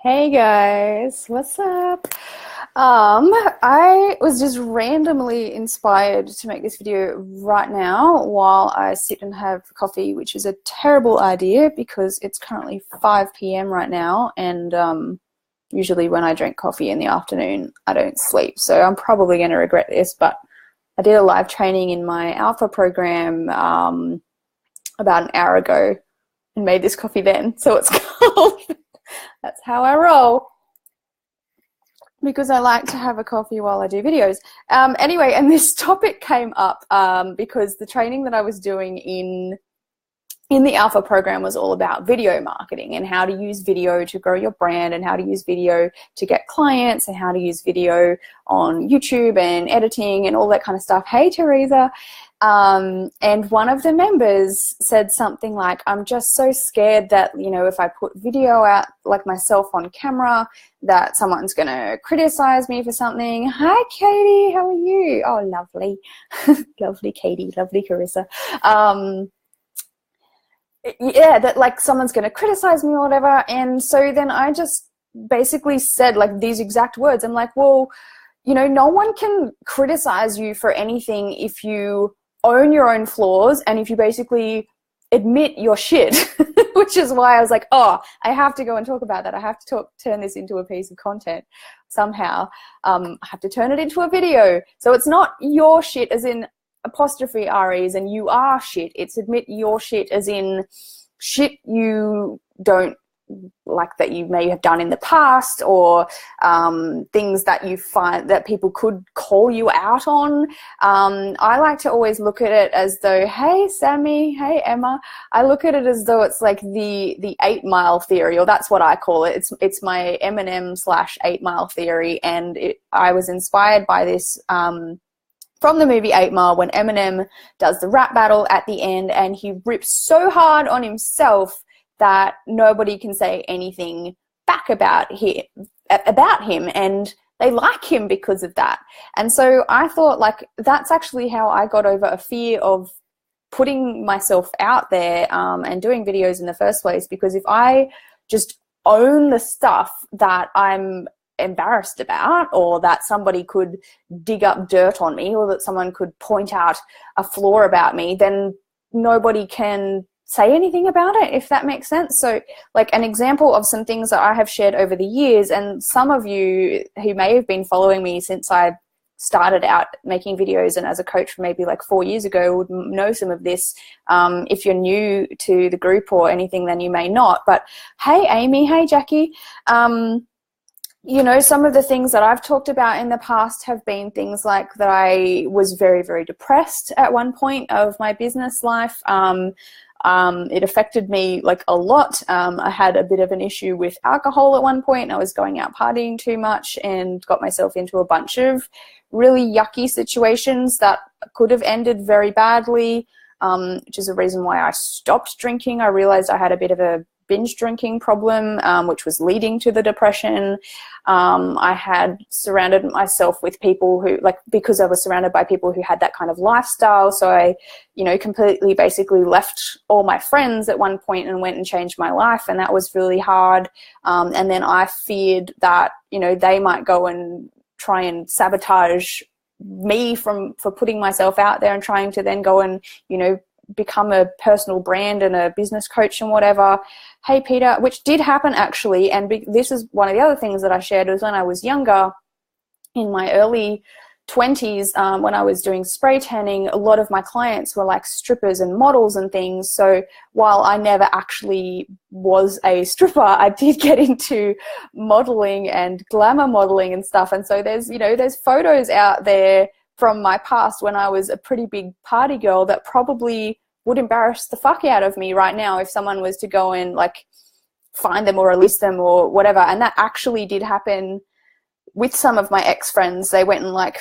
Hey guys, what's up? I was just randomly inspired to make this video right now while I sit and have coffee, which is a terrible idea because it's currently 5 p.m. right now, and usually when I drink coffee in the afternoon, I don't sleep. So I'm probably going to regret this, but I did a live training in my alpha program about an hour ago and made this coffee then. So it's cold. That's how I roll because I like to have a coffee while I do videos. Anyway, and this topic came up because the training that I was doing in the alpha program was all about video marketing and how to use video to grow your brand and how to use video to get clients and how to use video on YouTube and editing and all that kind of stuff. Hey, Teresa. And one of the members said something like, I'm just so scared that, if I put video out like myself on camera, that someone's going to criticize me for something. Hi, Katie. How are you? Oh, lovely. Lovely, Katie. Lovely, Carissa. Yeah, that like someone's going to criticize me or whatever. And so then I just basically said like these exact words. I'm like, well, no one can criticize you for anything if you own your own flaws and if you basically admit your shit, which is why I was like, oh, I have to go and talk about that. I have to turn this into a piece of content somehow. I have to turn it into a video. So it's not your shit as in apostrophe R's and you are shit. It's admit your shit as in shit you don't like that you may have done in the past, or things that you find that people could call you out on. I like to always look at it as though, hey Sammy, hey Emma, I look at it as though it's like the 8 Mile theory, or that's what I call it. It's my Eminem / 8 Mile theory, and I was inspired by this from the movie 8 Mile when Eminem does the rap battle at the end and he rips so hard on himself that nobody can say anything back about him, and they like him because of that. And so I thought, like, that's actually how I got over a fear of putting myself out there and doing videos in the first place, because if I just own the stuff that I'm embarrassed about, or that somebody could dig up dirt on me, or that someone could point out a flaw about me, then nobody can say anything about it, if that makes sense. So like an example of some things that I have shared over the years, and some of you who may have been following me since I started out making videos and as a coach for maybe like 4 years ago would know some of this. If you're new to the group or anything, then you may not. But hey Amy, hey Jackie, some of the things that I've talked about in the past have been things like that I was very, very depressed at one point of my business life. It affected me like a lot. I had a bit of an issue with alcohol at one point. I was going out partying too much and got myself into a bunch of really yucky situations that could have ended very badly, which is a reason why I stopped drinking. I realized I had a bit of a binge drinking problem, which was leading to the depression. I had surrounded myself with people who, like, because I was surrounded by people who had that kind of lifestyle. So I, completely basically left all my friends at one point and went and changed my life. And that was really hard. And then I feared that, they might go and try and sabotage me for putting myself out there and trying to then go and, become a personal brand and a business coach and whatever. Hey Peter, which did happen actually, and this is one of the other things that I shared, was when I was younger, in my early 20s, when I was doing spray tanning, a lot of my clients were like strippers and models and things. So while I never actually was a stripper, I did get into modeling and glamour modeling and stuff. And so there's photos out there from my past when I was a pretty big party girl that probably would embarrass the fuck out of me right now if someone was to go and like find them or release them or whatever. And that actually did happen with some of my ex-friends. They went and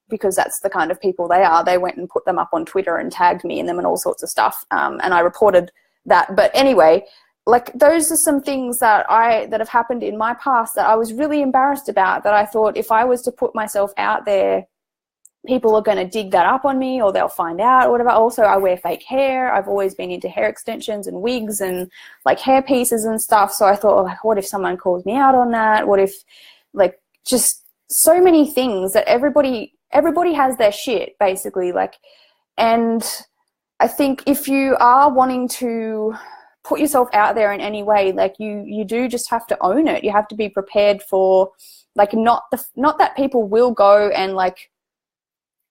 because that's the kind of people they are, they went and put them up on Twitter and tagged me in them and all sorts of stuff. And I reported that. But anyway, like, those are some things that have happened in my past that I was really embarrassed about, that I thought if I was to put myself out there people are going to dig that up on me, or they'll find out or whatever. Also, I wear fake hair. I've always been into hair extensions and wigs and like hair pieces and stuff. So I thought, like, what if someone calls me out on that? What if, like, just so many things that everybody has their shit, basically. Like, and I think if you are wanting to put yourself out there in any way, like, you do just have to own it. You have to be prepared for, like, not that people will go and like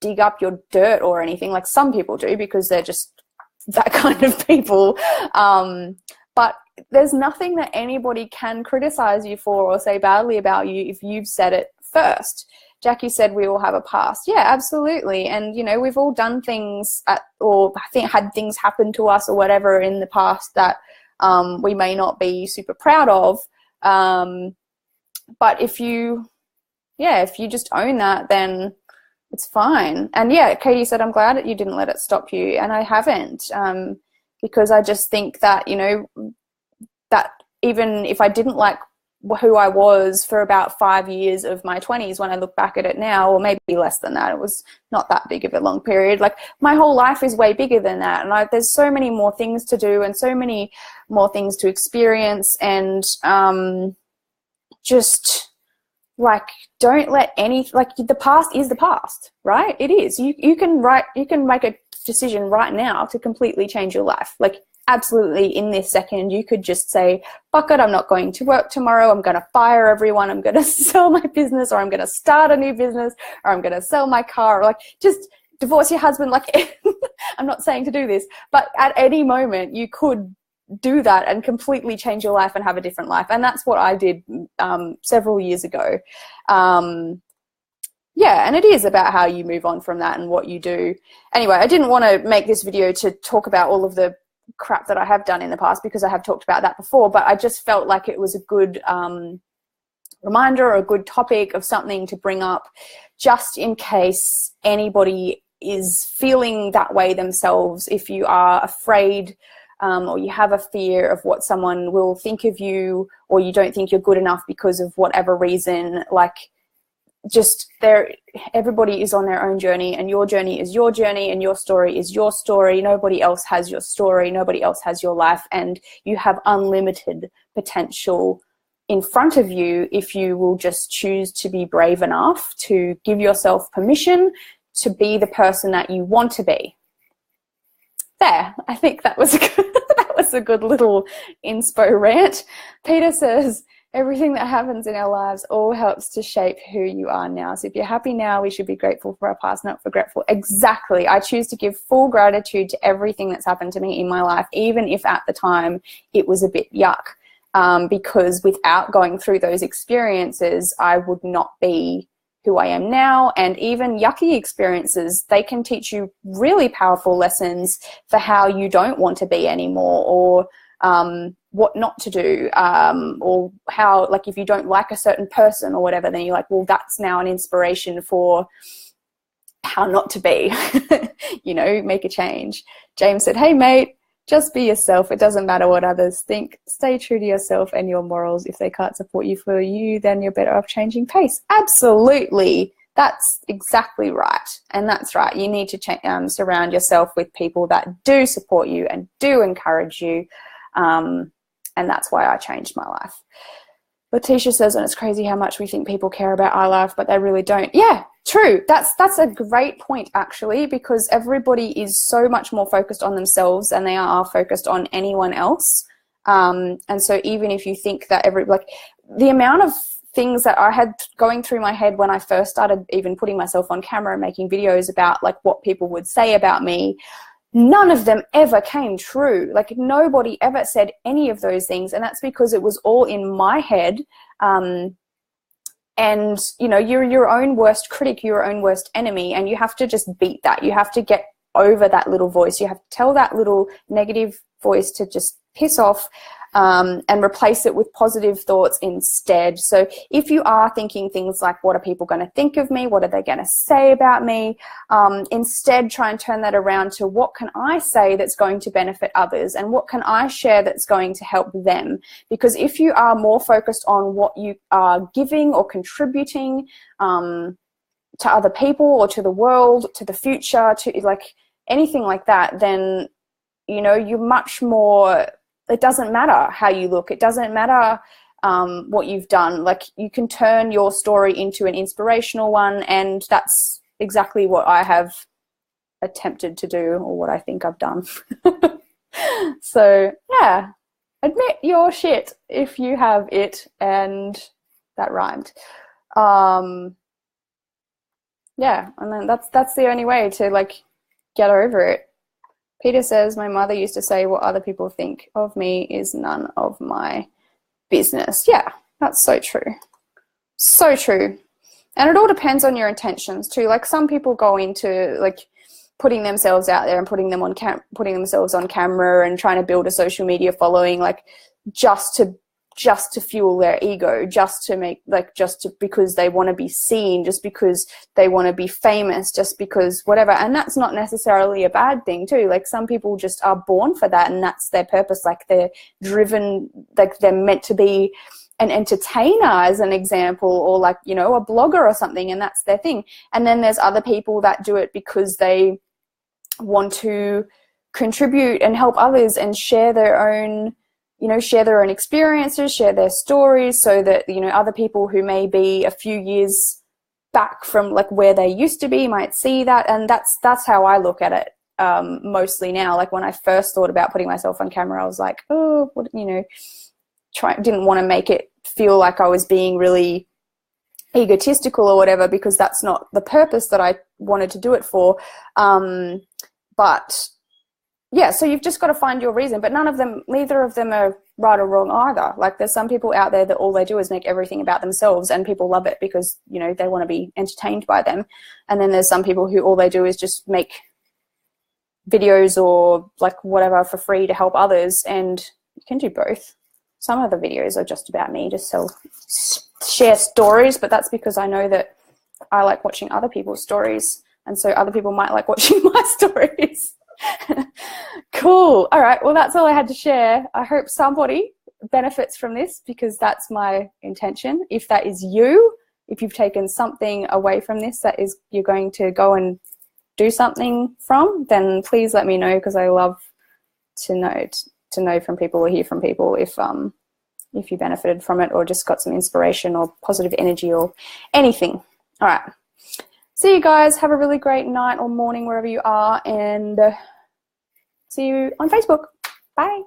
dig up your dirt or anything. Like, some people do, because they're just that kind of people. But there's nothing that anybody can criticize you for or say badly about you if you've said it first. Jackie said we all have a past. Yeah, absolutely. And, you know, we've all done things or I think had things happen to us or whatever in the past that we may not be super proud of. But if you just own that, then it's fine. And yeah, Katie said, I'm glad that you didn't let it stop you. And I haven't, because I just think that, you know, that even if I didn't like who I was for about 5 years of my 20s, when I look back at it now, or maybe less than that, it was not that big of a long period. Like, my whole life is way bigger than that. And there's so many more things to do and so many more things to experience. And just, like, don't let the past is the past, right? It is. You can make a decision right now to completely change your life. Like, absolutely, in this second, you could just say, fuck it, I'm not going to work tomorrow. I'm going to fire everyone. I'm going to sell my business, or I'm going to start a new business, or I'm going to sell my car. Or, like, just divorce your husband. Like, I'm not saying to do this, but at any moment you could do that and completely change your life and have a different life. And that's what I did several years ago. Yeah, and it is about how you move on from that and what you do. Anyway, I didn't want to make this video to talk about all of the crap that I have done in the past, because I have talked about that before, but I just felt like it was a good reminder, or a good topic of something to bring up, just in case anybody is feeling that way themselves. If you are afraid or you have a fear of what someone will think of you, or you don't think you're good enough because of whatever reason, like, just everybody is on their own journey, and your journey is your journey, and your story is your story. Nobody else has your story. Nobody else has your life, and you have unlimited potential in front of you if you will just choose to be brave enough to give yourself permission to be the person that you want to be. There, I think that was a good little inspo rant. Peter says, everything that happens in our lives all helps to shape who you are now. So if you're happy now, we should be grateful for our past, not regretful. Exactly. I choose to give full gratitude to everything that's happened to me in my life, even if at the time it was a bit yuck. Because without going through those experiences, I would not be who I am now. And even yucky experiences, they can teach you really powerful lessons for how you don't want to be anymore, or what not to do, or how, like, if you don't like a certain person or whatever, then you're like, well, that's now an inspiration for how not to be. You know, make a change. James said, hey mate, just be yourself. It doesn't matter what others think. Stay true to yourself and your morals. If they can't support you for you, then you're better off changing pace. Absolutely. That's exactly right. And that's right. You need to surround yourself with people that do support you and do encourage you. And that's why I changed my life. Letitia says, and it's crazy how much we think people care about our life, but they really don't. Yeah, true. That's a great point, actually, because everybody is so much more focused on themselves than they are focused on anyone else. And so even if you think that the amount of things that I had going through my head when I first started even putting myself on camera and making videos about, like, what people would say about me, none of them ever came true. Like, nobody ever said any of those things, and that's because it was all in my head. And, you know, you're your own worst critic, your own worst enemy, and you have to just beat that. You have to get over that little voice. You have to tell that little negative voice to just piss off, and replace it with positive thoughts instead. So if you are thinking things like, what are people going to think of me? What are they going to say about me? Instead, try and turn that around to, what can I say that's going to benefit others? And what can I share that's going to help them? Because if you are more focused on what you are giving or contributing, to other people or to the world, to the future, to like anything like that, then, you know, you're much more, it doesn't matter how you look. It doesn't matter what you've done. Like, you can turn your story into an inspirational one, and that's exactly what I have attempted to do, or what I think I've done. So yeah, admit your shit if you have it, and that rhymed. Yeah, and then that's the only way to like get over it. Peter says, my mother used to say, what other people think of me is none of my business. Yeah, that's so true. So true. And it all depends on your intentions too. Like, some people go into like putting themselves out there and putting themselves on camera and trying to build a social media following, like just to fuel their ego, because they want to be seen, just because they want to be famous, just because whatever. And that's not necessarily a bad thing too. Like, some people just are born for that, and that's their purpose. Like, they're driven, like they're meant to be an entertainer, as an example, or like, you know, a blogger or something, and that's their thing. And then there's other people that do it because they want to contribute and help others and share their own experiences, share their stories, so that, you know, other people who may be a few years back from like where they used to be might see that. And that's how I look at it mostly now. Like, when I first thought about putting myself on camera, I was like, oh, what, you know, didn't want to make it feel like I was being really egotistical or whatever, because that's not the purpose that I wanted to do it for. But yeah, so you've just got to find your reason, but neither of them are right or wrong either. Like, there's some people out there that all they do is make everything about themselves, and people love it because, you know, they want to be entertained by them. And then there's some people who all they do is just make videos or like whatever for free to help others, and you can do both. Some of the videos are just about me, just share stories, but that's because I know that I like watching other people's stories, and so other people might like watching my stories. Cool. All right, well, that's all I had to share. I hope somebody benefits from this, because that's my intention. If that is you, if you've taken something away from this that is you're going to go and do something from, then please let me know, because I love to know from people or hear from people if you benefited from it, or just got some inspiration or positive energy or anything. All right. See you guys. Have a really great night or morning wherever you are, and see you on Facebook. Bye.